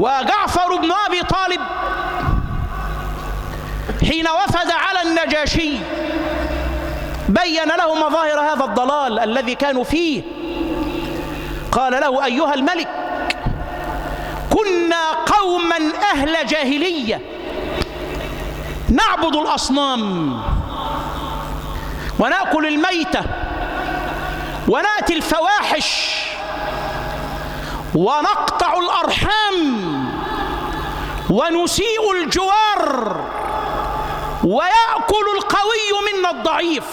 وجعفر بن أبي طالب حين وفد على النجاشي بين له مظاهر هذا الضلال الذي كانوا فيه. قال له: أيها الملك، كنا قوما أهل جاهلية نعبد الأصنام ونأكل الميتة ونأتي الفواحش ونقطع الأرحام ونسيء الجوار ويأكل القوي منا الضعيف،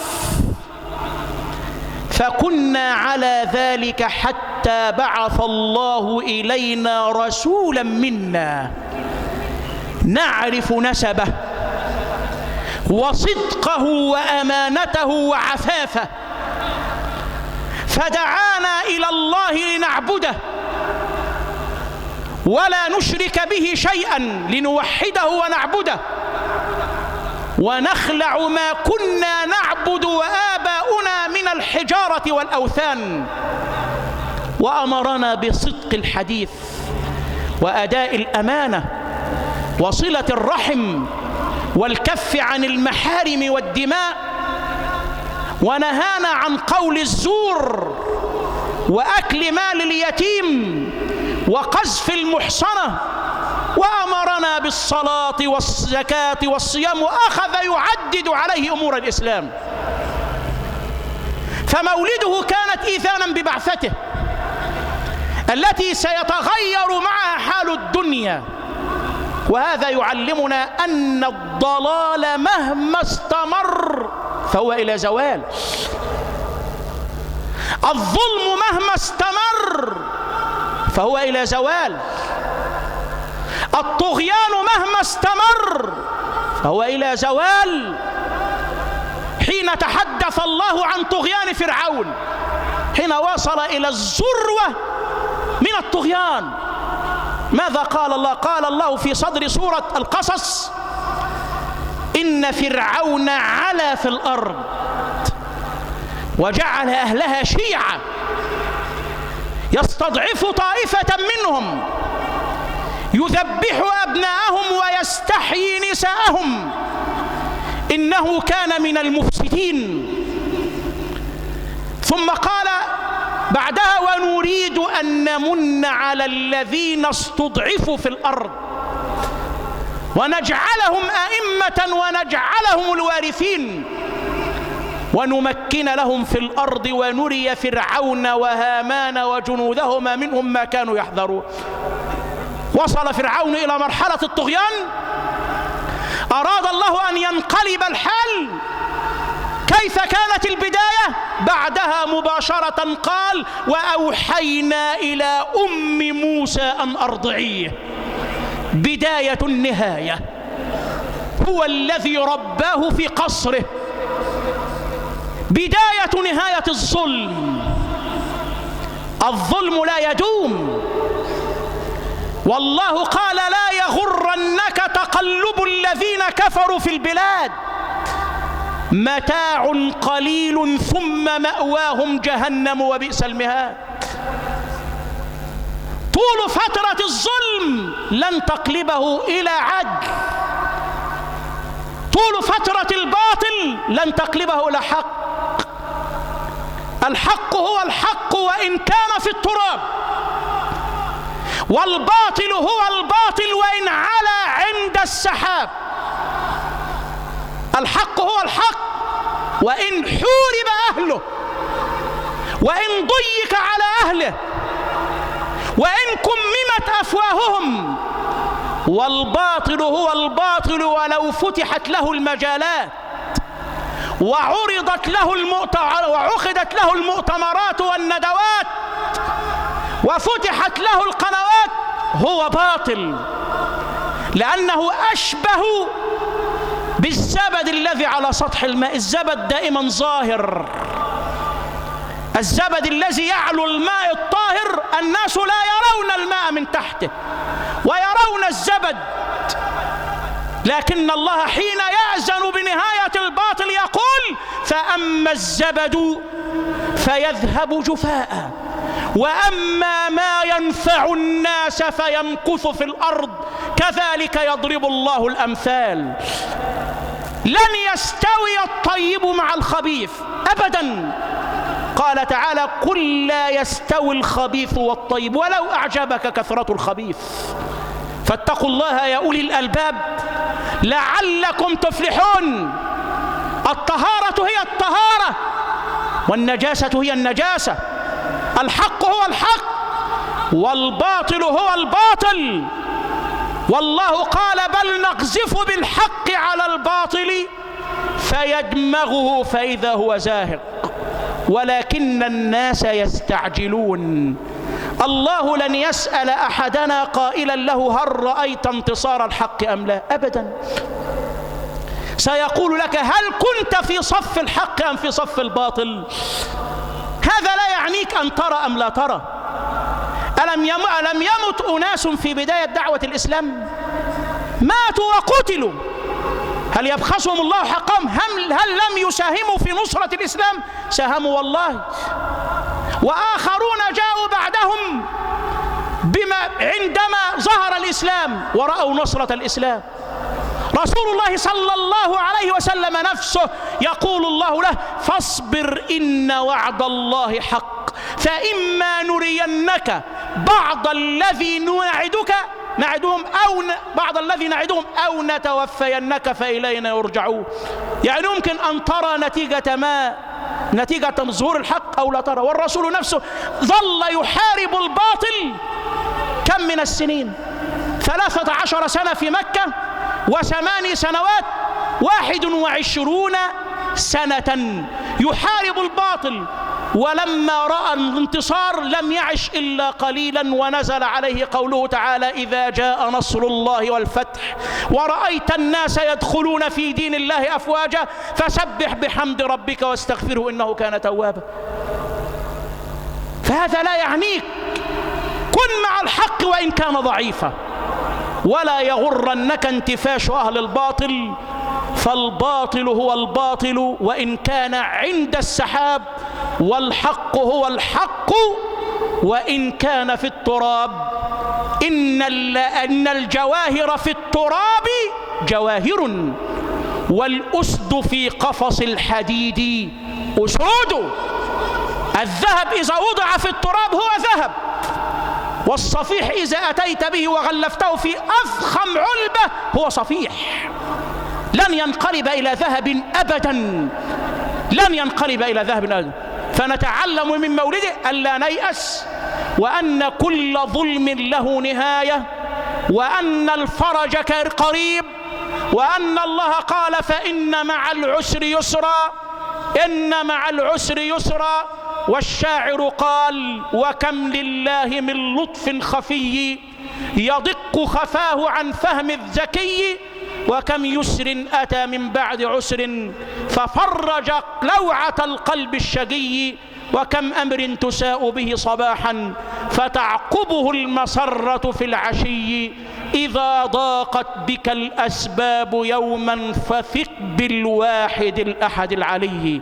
فكنا على ذلك حتى بعث الله إلينا رسولا منا نعرف نسبه وصدقه وأمانته وعفافه، فدعانا إلى الله لنعبده ولا نشرك به شيئا، لنوحده ونعبده ونخلع ما كنا نعبد وآباؤنا من الحجارة والأوثان، وأمرنا بصدق الحديث وأداء الأمانة وصلة الرحم والكف عن المحارم والدماء، ونهانا عن قول الزور وأكل مال اليتيم وقذف المحصنة، وأمرنا بالصلاة والزكاة والصيام، وأخذ يعدد عليه أمور الإسلام. فمولده كانت إيذانا ببعثته التي سيتغير معها حال الدنيا، وهذا يعلمنا أن الضلال مهما استمر فهو إلى زوال، الظلم مهما استمر فهو إلى زوال، الطغيان مهما استمر فهو إلى زوال. حين تحدث الله عن طغيان فرعون، حين وصل إلى الذروة من الطغيان، ماذا قال الله؟ قال الله في صدر سورة القصص: إن فرعون علا في الأرض وجعل أهلها شيعا يستضعف طائفة منهم يذبح أبناءهم ويستحيي نساءهم إنه كان من المفسدين. ثم قال بعدها: ونريد أن نمن على الذين استضعفوا في الأرض ونجعلهم أئمة ونجعلهم الوارثين ونمكن لهم في الأرض ونري فرعون وهامان وجنودهما منهم ما كانوا يحذرون. وصل فرعون إلى مرحلة الطغيان، أراد الله أن ينقلب الحال. كيف كانت البداية؟ بعدها مباشرة قال: وأوحينا إلى أم موسى أن أرضعيه. بداية النهاية، هو الذي رباه في قصره، بداية نهاية الظلم. الظلم لا يدوم، والله قال: لا يغرنك تقلب الذين كفروا في البلاد، متاع قليل ثم مأواهم جهنم وبئس المهاد. طول فترة الظلم لن تقلبه إلى عدل، طول فترة الباطل لن تقلبه إلى حق. الحق هو الحق وإن كان في التراب، والباطل هو الباطل وإن علا عند السحاب. الحق هو الحق وإن حورب أهله، وإن ضيق على أهله، وإن كممت أفواههم. والباطل هو الباطل ولو فتحت له المجالات وعقدت له المؤتمرات والندوات وفتحت له القنوات، هو باطل، لأنه أشبه بالزبد الذي على سطح الماء. الزبد دائما ظاهر، الزبد الذي يعلو الماء الطاهر الناس لا يرون الماء من تحته ويرون الزبد، لكن الله حين يأذن بنهاية الباطل يقول: فأما الزبد فيذهب جفاء وأما ما ينفع الناس فيمكث في الأرض كذلك يضرب الله الأمثال. لن يستوي الطيب مع الخبيث أبدا. قال تعالى: قل لا يستوي الخبيث والطيب ولو أعجبك كثرة الخبيث. فاتقوا الله يا أولي الألباب لعلكم تفلحون. الطهارة هي الطهارة، والنجاسة هي النجاسة، الحق هو الحق والباطل هو الباطل. والله قال: بل نقذف بالحق على الباطل فيدمغه فإذا هو زاهق ولكن الناس يستعجلون. الله لن يسأل أحدنا قائلا له: هل رأيت انتصار الحق أم لا؟ أبدا. سيقول لك: هل كنت في صف الحق أم في صف الباطل؟ هذا لا يعنيك أن ترى أم لا ترى. ألم يمت أناس في بداية دعوة الإسلام؟ ماتوا وقتلوا. هل يبخسهم الله حقهم؟ هل لم يساهموا في نصرة الإسلام؟ ساهموا والله. وآخرون جاءوا بعدهم عندما ظهر الإسلام ورأوا نصرة الإسلام. رسول الله صلى الله عليه وسلم نفسه يقول الله له: فاصبر إن وعد الله حق، فإما نرينك بعض الذي نعدهم أو نتوفينك فإلينا يرجعون. يعني يمكن أن ترى نتيجة ظهور الحق أو لا ترى. والرسول نفسه ظل يحارب الباطل كم من السنين؟ 13 سنة في مكة، و8 سنوات، 21 سنة يحارب الباطل. ولما رأى الانتصار لم يعش إلا قليلا، ونزل عليه قوله تعالى: إذا جاء نصر الله والفتح ورأيت الناس يدخلون في دين الله أفواجا فسبح بحمد ربك واستغفره إنه كان توابا. فهذا لا يعنيك. كن مع الحق وإن كان ضعيفا، ولا يغرنك انتفاش أهل الباطل، فالباطل هو الباطل وإن كان عند السحاب، والحق هو الحق وإن كان في التراب. إن الجواهر في التراب جواهر، والأسد في قفص الحديد أسود. الذهب إذا وضع في التراب هو ذهب، والصفيح إذا أتيت به وغلفته في أفخم علبة هو صفيح. لن ينقلب إلى ذهب أبدا، لن ينقلب إلى ذهب أبدا. فنتعلم من مولده ألا نيأس، وأن كل ظلم له نهاية، وأن الفرج قريب، وأن الله قال: فإن مع العسر يسرا، إن مع العسر يسرا. والشاعر قال: وكم لله من لطف خفي يدق خفاه عن فهم الذكي، وكم يسر أتى من بعد عسر ففرج لوعة القلب الشقي، وكم أمر تساء به صباحا فتعقبه المسرة في العشي، إذا ضاقت بك الأسباب يوما فثق بالواحد الأحد العلي.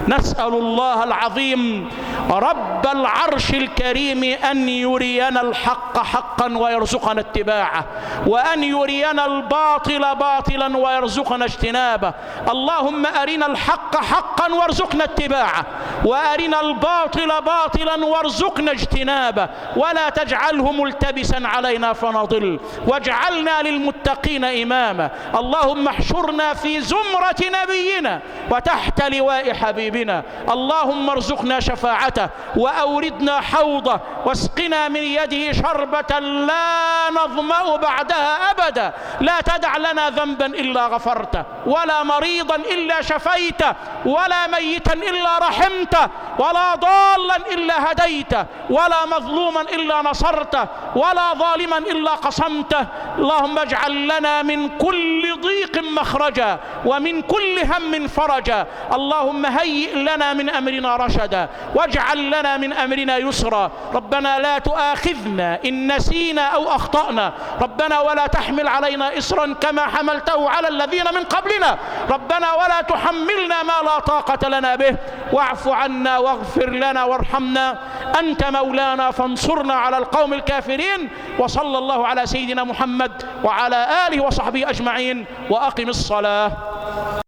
نسأل الله العظيم رب العرش الكريم أن يرينا الحق حقا ويرزقنا اتباعه، وأن يرينا الباطل باطلا ويرزقنا اجتنابه. اللهم أرنا الحق حقا وارزقنا اتباعه، وأرنا الباطل باطلا وارزقنا اجتنابه، ولا تجعله ملتبسا علينا فنضل، واجعلنا للمتقين إماما. اللهم احشرنا في زمرة نبينا وتحت لواء حبيبنا. اللهم ارزقنا شفاعته وأوردنا حوضه، واسقنا من يده شربة لا نظمأ بعدها أبدا. لا تدع لنا ذنبا إلا غفرته، ولا مريضا إلا شفيته، ولا ميتا إلا رحمته، ولا ضالا إلا هديته، ولا مظلوما إلا نصرته، ولا ظالما إلا قصمته. اللهم اجعل لنا من كل ضيق مخرجا، ومن كل هم فرجا. اللهم هيئ لنا من أمرنا رشدا، واجعل لنا من أمرنا يسرا. ربنا لا تؤاخذنا إن نسينا أو أخطأنا، ربنا ولا تحمل علينا إصرا كما حملته على الذين من قبلنا، ربنا ولا تحملنا ما لا طاقة لنا به، واعف عنا واغفر لنا وارحمنا. أنت مولانا فانصرنا على القوم الكافرين. وصلى الله على سيدنا محمد وعلى آله وصحبه أجمعين. وأقم الصلاة.